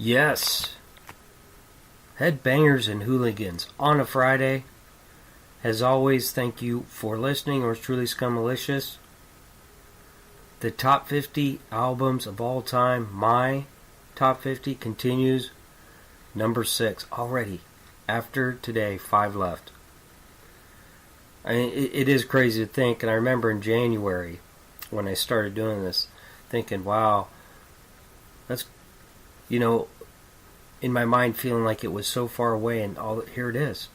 Yes, headbangers and hooligans on a Friday. As always, thank you for listening, or truly scummalicious. The top 50 albums of all time, my top 50 continues. Number 6 already. After today, 5 left. I mean, it is crazy to think, and I remember in January when I started doing this, thinking, wow, that's, in my mind feeling like it was so far away, and here it is.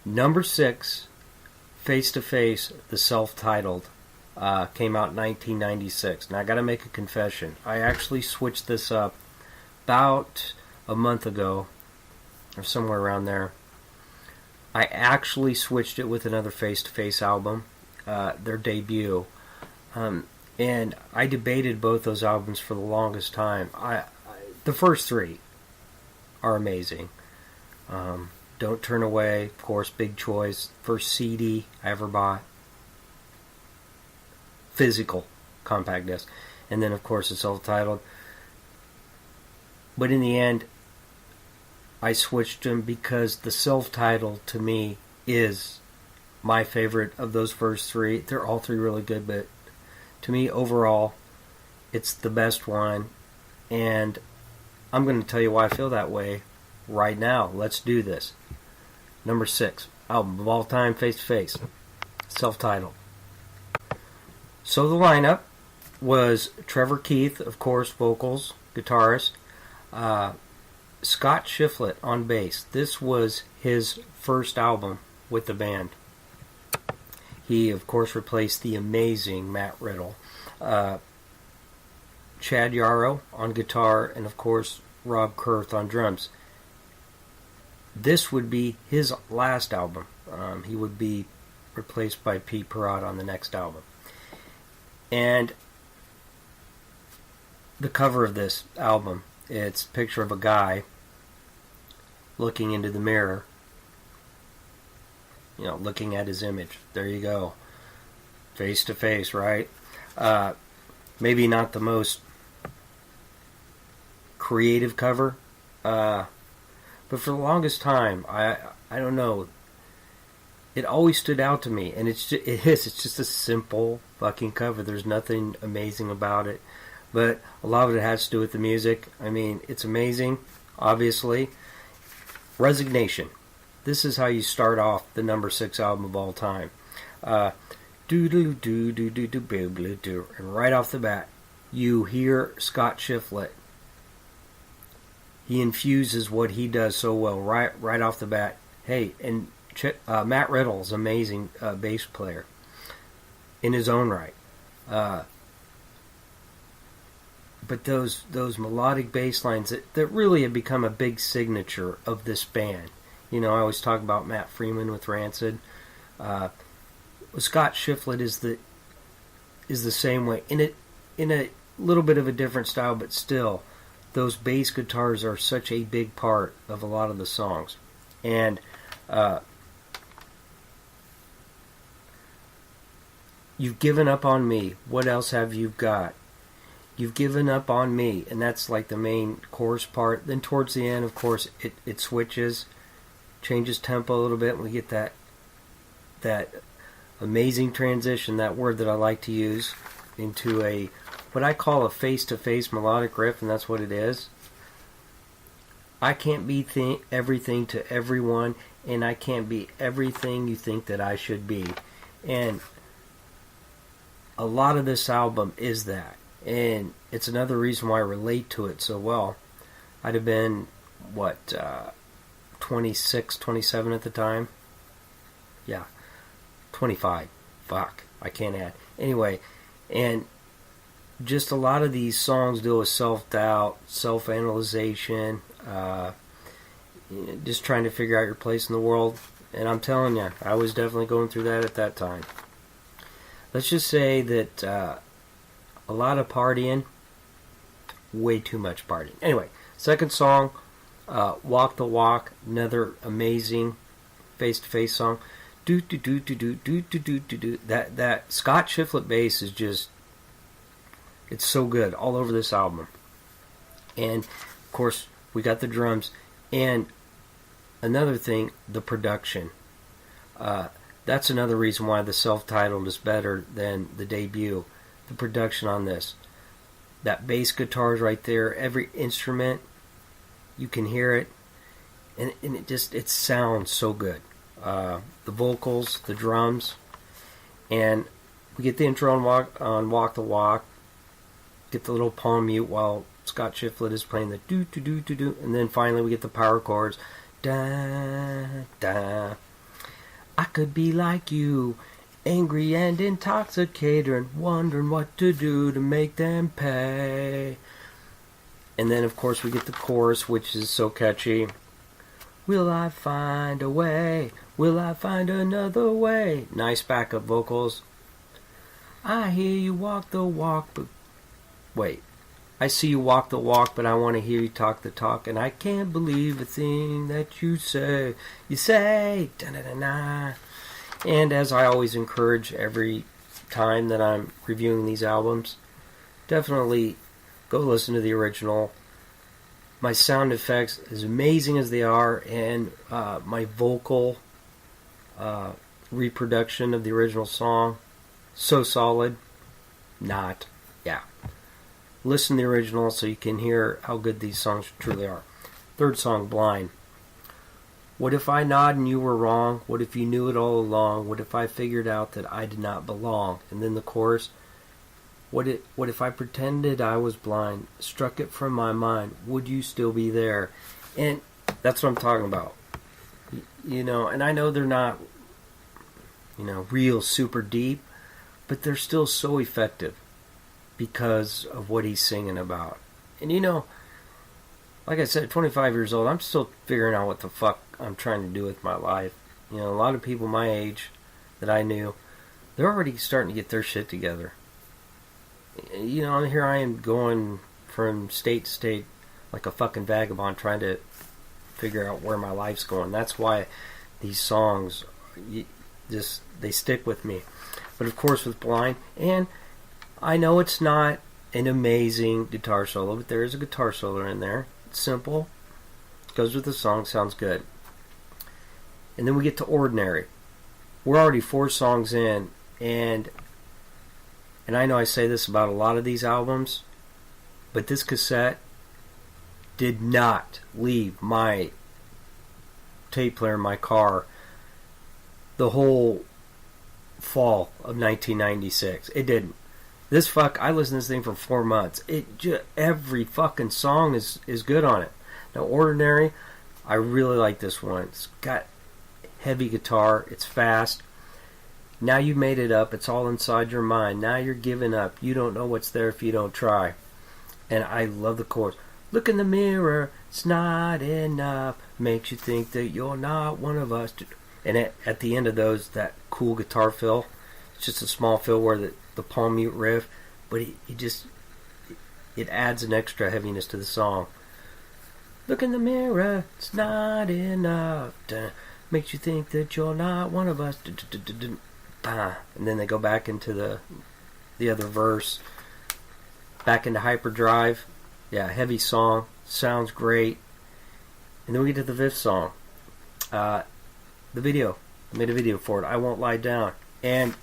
Number 6, Face to Face, the self-titled, came out in 1996. Now I gotta make a confession. I actually switched this up about a month ago, or somewhere around there. I actually switched it with another Face to Face album, their debut. And I debated both those albums for the longest time. The first 3 are amazing. Don't Turn Away, of course, big choice. First CD I ever bought. Physical compact disc. And then, of course, the self-titled. But in the end, I switched them because the self-titled, to me, is my favorite of those first 3. They're all 3 really good, but to me, overall, it's the best one. And I'm going to tell you why I feel that way right now. Let's do this. Number 6, album of all time, Face to Face, self-titled. So the lineup was Trever Keith, of course, vocals, guitarist. Scott Shiflett on bass. This was his first album with the band. He, of course, replaced the amazing Matt Riddle. Chad Yarrow on guitar, and, of course, Rob Kurth on drums. This would be his last album. He would be replaced by Pete Perrott on the next album. And the cover of this album, it's a picture of a guy looking into the mirror, looking at his image. There you go. Face to Face, right? Maybe not the most creative cover, but for the longest time, I don't know, it always stood out to me, and it's just a simple fucking cover. There's nothing amazing about it, but a lot of it has to do with the music. I mean, it's amazing, obviously. Resignation. This is how you start off the number 6 album of all time. And right off the bat, you hear Scott Shiflett. He infuses what he does so well right off the bat. Hey, and Matt Riddle's amazing bass player in his own right. But those melodic bass lines that really have become a big signature of this band. I always talk about Matt Freeman with Rancid. Scott Shiflett is the same way in a little bit of a different style, but still, those bass guitars are such a big part of a lot of the songs. And You've Given Up on Me. What else have you got? You've Given Up on Me, and that's like the main chorus part. Then towards the end, of course, it switches, changes tempo a little bit, and we get that amazing transition, that word that I like to use, into what I call a face-to-face melodic riff, and that's what it is. I can't be everything to everyone, and I can't be everything you think that I should be. And a lot of this album is that. And it's another reason why I relate to it so well. I'd have been, 26, 27 at the time? Yeah, 25. Fuck, I can't add. Anyway, and just a lot of these songs deal with self-doubt, self-analyzation, just trying to figure out your place in the world. And I'm telling you, I was definitely going through that at that time. Let's just say that a lot of partying, way too much partying. Anyway, second song, Walk the Walk, another amazing face-to-face song. That Scott Shiflett bass is just, it's so good all over this album. And of course, we got the drums. And another thing, the production. That's another reason why the self-titled is better than the debut. The production on this. That bass guitar is right there. Every instrument, you can hear it. And it sounds so good. The vocals, the drums. And we get the intro on Walk the Walk. Get the little palm mute while Scott Shiflett is playing the do-do-do-do-do. And then finally we get the power chords. Da-da. I could be like you, angry and intoxicated, and wondering what to do to make them pay. And then, of course, we get the chorus, which is so catchy. Will I find a way? Will I find another way? Nice backup vocals. I hear you walk the walk, but... Wait. I see you walk the walk, but I want to hear you talk the talk, and I can't believe a thing that you say. You say, da-da-da-da. And as I always encourage every time that I'm reviewing these albums, definitely go listen to the original. My sound effects, as amazing as they are, and my vocal reproduction of the original song, so solid. Not. Yeah. Listen to the original so you can hear how good these songs truly are. Third song, Blind. What if I nod and you were wrong? What if you knew it all along? What if I figured out that I did not belong? And then the chorus. What if I pretended I was blind? Struck it from my mind. Would you still be there? And that's what I'm talking about. You know, and I know they're not, real super deep, but they're still so effective. Because of what he's singing about. And like I said, 25 years old, I'm still figuring out what the fuck I'm trying to do with my life. A lot of people my age that I knew, they're already starting to get their shit together. Here I am going from state to state like a fucking vagabond trying to figure out where my life's going. That's why these songs, they stick with me. But of course with Blind, and I know it's not an amazing guitar solo, but there is a guitar solo in there. It's simple. Goes with the song, sounds good. And then we get to Ordinary. We're already 4 songs in, and I know I say this about a lot of these albums, but this cassette did not leave my tape player in my car the whole fall of 1996. It didn't. I listened to this thing for 4 months. Every fucking song is good on it. Now, Ordinary, I really like this one. It's got heavy guitar. It's fast. Now you made it up. It's all inside your mind. Now you're giving up. You don't know what's there if you don't try. And I love the chorus. Look in the mirror. It's not enough. Makes you think that you're not one of us. And at the end of those, that cool guitar fill. It's just a small fill where the palm mute riff, but it adds an extra heaviness to the song. Look in the mirror, it's not enough. Makes you think that you're not one of us. And then they go back into the other verse, back into hyperdrive. Yeah, heavy song, sounds great. And then we get to the 5th song. The video, I made a video for it. I Won't Lie Down, and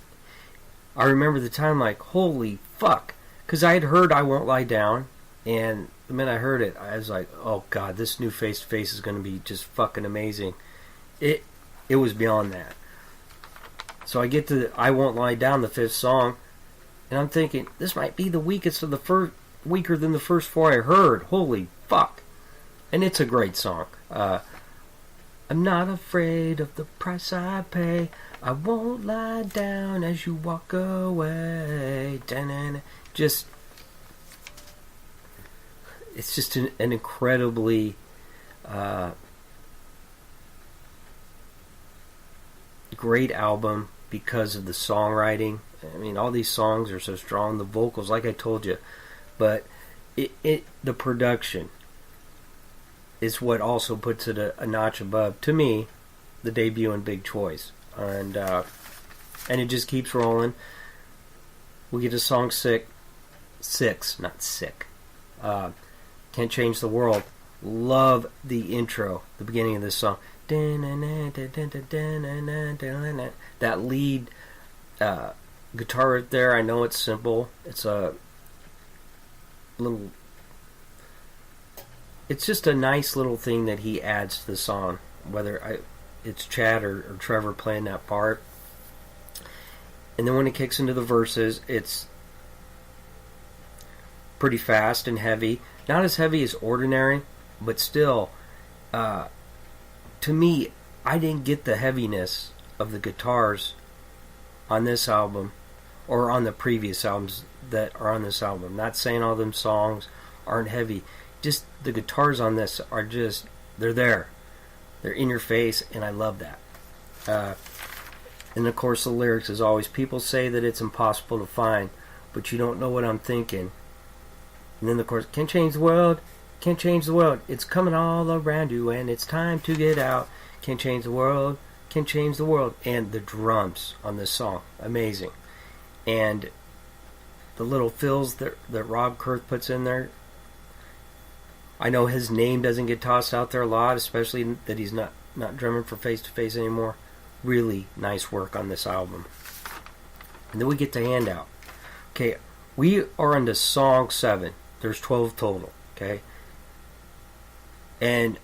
I remember the time like, holy fuck, because I had heard I Won't Lie Down, and the minute I heard it, I was like, oh god, this new Face to Face is going to be just fucking amazing. It was beyond that. So I get to I Won't Lie Down, the 5th song, and I'm thinking, this might be the weakest of the first, weaker than the first 4 I heard. Holy fuck. And it's a great song. I'm not afraid of the price I pay. I won't lie down as you walk away. It's just an incredibly great album because of the songwriting. I mean, all these songs are so strong. The vocals, like I told you, but the production is what also puts it a notch above, to me, the debut and Big Choice. And it just keeps rolling. We get to song 6, not sick. Can't Change the World. Love the intro, the beginning of this song. That lead guitar right there, I know it's simple. It's a little... It's just a nice little thing that he adds to the song. Whether it's Chad or Trever playing that part. And then when it kicks into the verses, it's pretty fast and heavy. Not as heavy as Ordinary, but still, to me, I didn't get the heaviness of the guitars on this album, or on the previous albums that are on this album. Not saying all them songs aren't heavy. Just the guitars on this are just, they're there. They're in your face, and I love that. And of course the lyrics, as always, people say that it's impossible to find, but you don't know what I'm thinking. And then of course, can't change the world, can't change the world, it's coming all around you and it's time to get out. Can't change the world, can't change the world. And the drums on this song, amazing. And the little fills that Rob Kurth puts in there. I know his name doesn't get tossed out there a lot, especially that he's not drumming for Face to Face anymore. Really nice work on this album. And then we get to Handout. Okay, we are on to song 7. There's 12 total, okay? And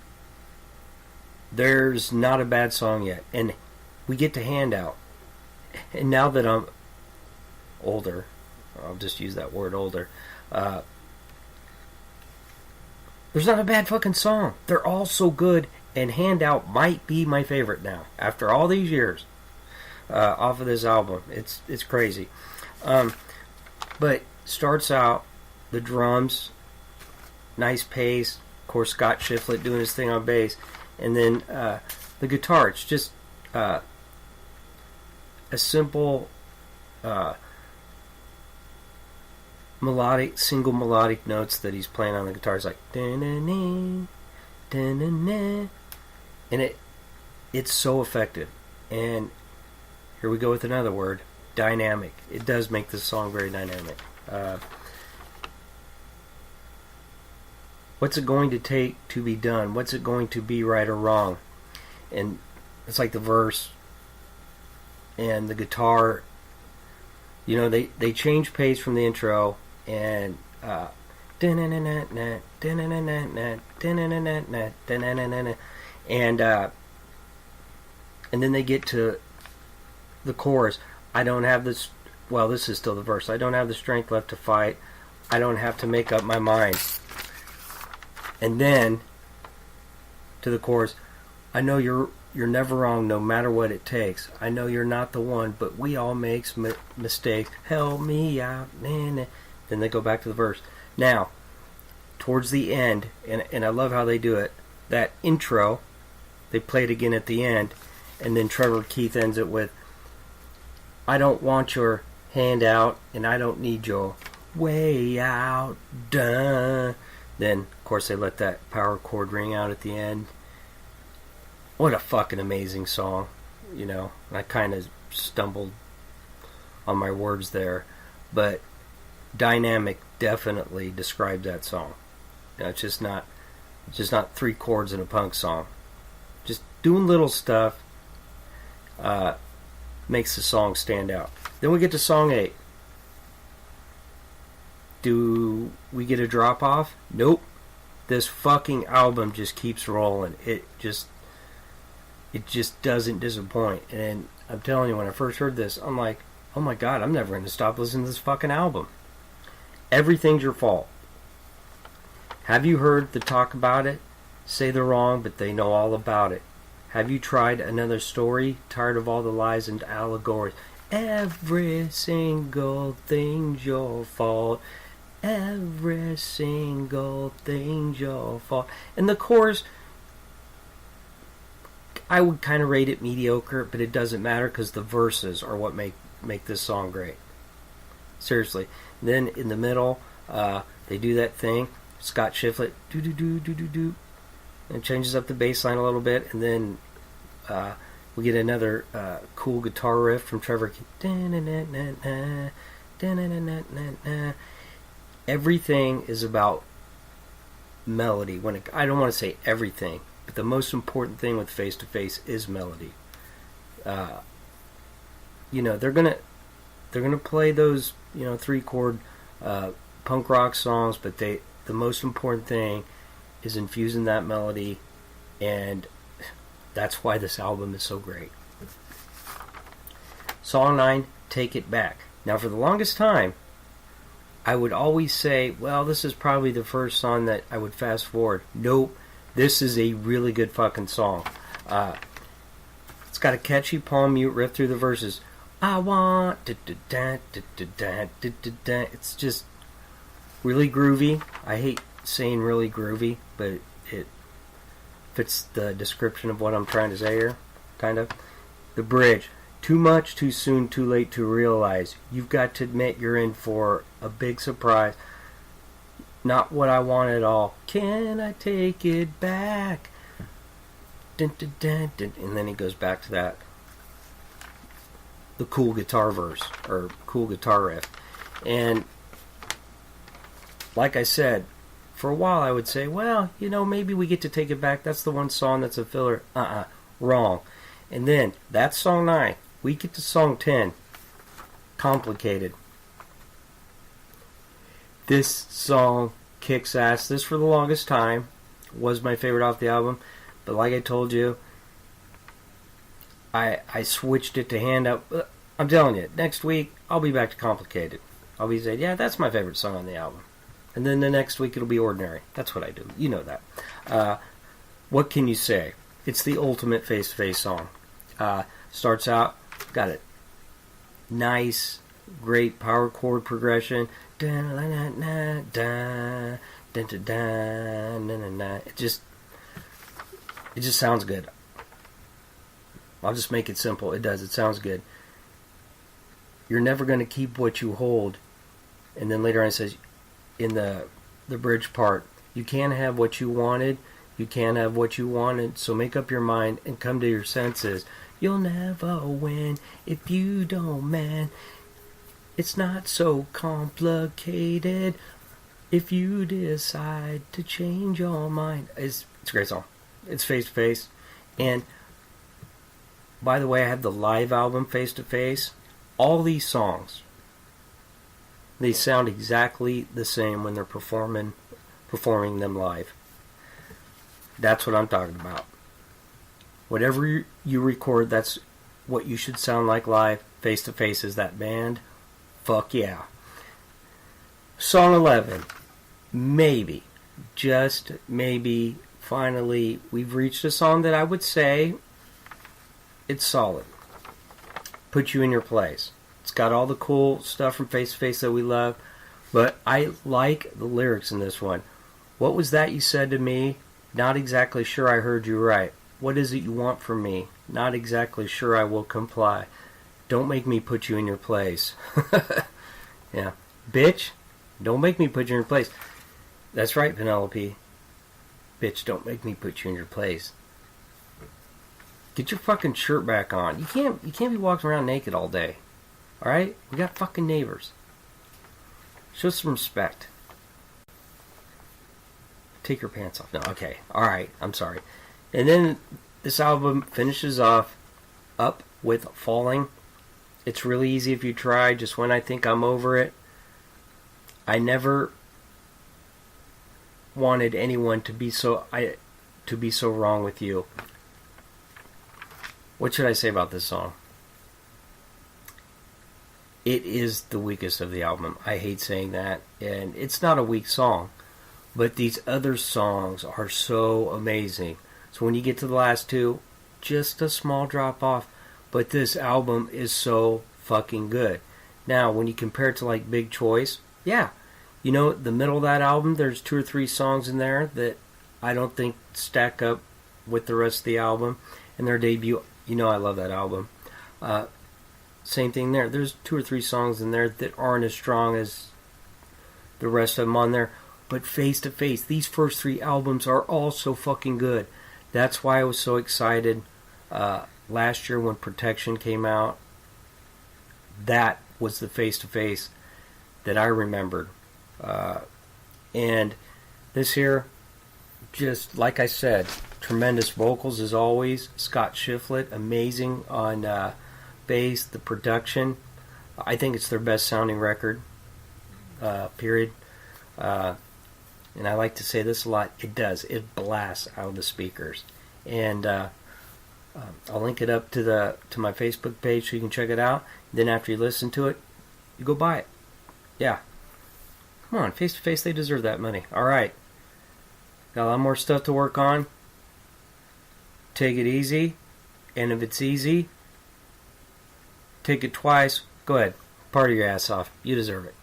there's not a bad song yet. And we get to Handout. And now that I'm older, I'll just use that word, older, there's not a bad fucking song. They're all so good, and Handout might be my favorite now. After all these years off of this album. It's crazy. But starts out, the drums, nice pace, of course Scott Shiflett doing his thing on bass, and then the guitar, it's just a simple single melodic notes that he's playing on the guitar. It's like da-na-na, da-na-na, and it's so effective. And here we go with another word, dynamic. It does make this song very dynamic. What's it going to take to be done? What's it going to be, right or wrong? And it's like the verse and the guitar, you know, they change pace from the intro, and and then they get to the chorus. I don't have this, well, this is still the verse. I don't have the strength left to fight. I don't have to make up my mind. And then to the chorus, I know you're never wrong no matter what it takes. I know you're not the one, but we all make mistakes. Help me out. Then they go back to the verse. Now, towards the end, and I love how they do it, that intro, they play it again at the end, and then Trever Keith ends it with, I don't want your handout, and I don't need your way out. Duh. Then, of course, they let that power chord ring out at the end. What a fucking amazing song, you know. I kind of stumbled on my words there, but dynamic definitely describes that song. You know, it's just not 3 chords in a punk song. Just doing little stuff makes the song stand out. Then we get to song 8. Do we get a drop off? Nope. This fucking album just keeps rolling. It just doesn't disappoint. And I'm telling you, when I first heard this, I'm like, oh my god, I'm never going to stop listening to this fucking album. Everything's Your Fault. Have you heard the talk about it? Say they're wrong, but they know all about it. Have you tried another story? Tired of all the lies and allegories. Every single thing's your fault. Every single thing's your fault. And the chorus, I would kind of rate it mediocre, but it doesn't matter because the verses are what make this song great. Seriously. And then in the middle, they do that thing. Scott Shiflett, do do do do do do, and changes up the bass line a little bit, and then we get another cool guitar riff from Trever Keith. Everything is about melody. I don't want to say everything, but the most important thing with Face to Face is melody. They're gonna play those 3-chord punk rock songs, but the most important thing is infusing that melody, and that's why this album is so great. Song 9, Take It Back. Now, for the longest time, I would always say, well, this is probably the first song that I would fast forward. Nope, this is a really good fucking song. It's got a catchy palm mute riff through the verses. I want it's just really groovy. I hate saying really groovy, but it fits the description of what I'm trying to say here, kind of. The bridge. Too much, too soon, too late to realize. You've got to admit you're in for a big surprise. Not what I want at all. Can I take it back? Dun, dun, dun, dun. And then he goes back to that. The cool guitar verse, or cool guitar riff. And like I said, for a while I would say, well, maybe we get to take it back. That's the one song that's a filler. Wrong. And then, that's song 9. We get to song 10. Complicated. This song kicks ass. This, for the longest time, was my favorite off the album. But like I told you, I switched it to Hand Up. I'm telling you, next week, I'll be back to Complicated. I'll be saying, yeah, that's my favorite song on the album. And then the next week, it'll be Ordinary. That's what I do. You know that. What can you say? It's the ultimate face-to-face song. Starts out, got it. Nice, great power chord progression. It just sounds good. I'll just make it simple. It does. It sounds good. You're never going to keep what you hold. And then later on it says, in the bridge part, you can't have what you wanted. You can't have what you wanted. So make up your mind and come to your senses. You'll never win if you don't, man. It's not so complicated if you decide to change your mind. It's a great song. It's Face to Face. And by the way, I have the live album Face to Face. All these songs, they sound exactly the same when they're performing them live. That's what I'm talking about. Whatever you record, that's what you should sound like live. Face to Face is that band. Fuck yeah. Song 11. Maybe, just maybe, finally, we've reached a song that I would say it's solid. Put You in Your Place. It's got all the cool stuff from Face to Face that we love, but I like the lyrics in this one. What was that you said to me? Not exactly sure I heard you right. What is it you want from me? Not exactly sure I will comply. Don't make me put you in your place. Yeah. Bitch, don't make me put you in your place. That's right, Penelope. Bitch, don't make me put you in your place. Get your fucking shirt back on. You can't be walking around naked all day. Alright? We got fucking neighbors. Show some respect. Take your pants off. No, okay. Alright, I'm sorry. And then this album finishes off up with Falling. It's really easy if you try. Just When I Think I'm Over It. I never wanted anyone to be so wrong with you. What should I say about this song? It is the weakest of the album. I hate saying that. And it's not a weak song. But these other songs are so amazing. So when you get to the last two, just a small drop off. But this album is so fucking good. Now, when you compare it to like Big Choice, yeah. The middle of that album, there's 2 or 3 songs in there that I don't think stack up with the rest of the album. And their debut, I love that album. Same thing there. There's 2 or 3 songs in there that aren't as strong as the rest of them on there. But Face to Face, these first 3 albums are all so fucking good. That's why I was so excited last year when Protection came out. That was the Face to Face that I remembered. And this here, just like I said, tremendous vocals as always. Scott Shiflett, amazing on bass. The production, I think it's their best sounding record. Period. And I like to say this a lot. It does. It blasts out of the speakers. And I'll link it up to my Facebook page so you can check it out. Then after you listen to it, you go buy it. Yeah. Come on, Face to Face, they deserve that money. All right. Got a lot more stuff to work on. Take it easy. And if it's easy, take it twice. Go ahead. Party your ass off. You deserve it.